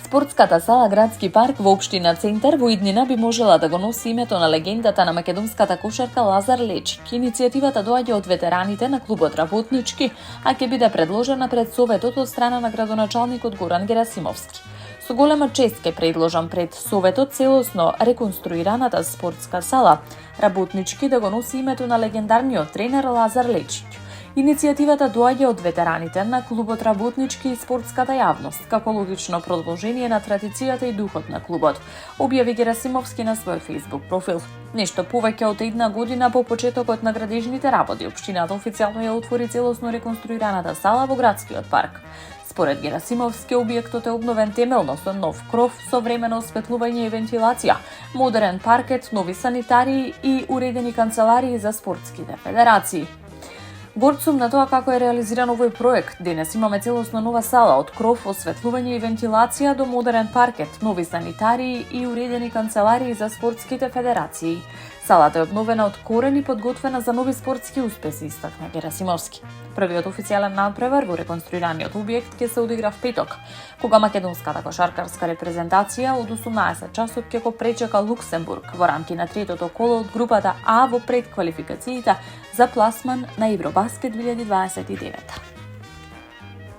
Спортската сала Градски парк во општина Центар во иднина би можела да го носи името на легендата на македонската кошарка Лазар Лечик. Иницијативата доаѓа од ветераните на клубот Работнички, а ќе биде предложена пред Советот од страна на градоначалникот Горан Герасимовски. Со голема чест ќе предложам пред Советот целосно реконструираната спортска сала Работнички да го носи името на легендарниот тренер Лазар Лечик. Иницијативата доаѓа од ветераните на клубот Работнички и спортската јавност, како логично продолжение на традицијата и духот на клубот, објави Герасимовски на свој Facebook профил. Нешто повеќе од една година по почетокот на градежните работи, општината официјално ја отвори целосно реконструираната сала во Градскиот парк. Според Герасимовски, објектот е обновен темелно со нов кров, современо осветлување и вентилација, модерен паркет, нови санитарии и уредени канцеларии за спортските федерации. Горд сум на тоа како е реализиран овој проект. Денес имаме целосно нова сала од кров, осветлување и вентилација до модерен паркет, нови санитарии и уредени канцеларии за спортските федерации. Салата е обновена од корен и подготвена за нови спортски успеси, истакна Герасимовски. Првиот официјален надпревар во реконструираниот објект ќе се одигра в петок, кога македонската кошаркарска репрезентација од 18 часот ќе го пречека Луксембург во рамки на третото коло од групата А во предквалификациите за пласман на Евробаскет 2029.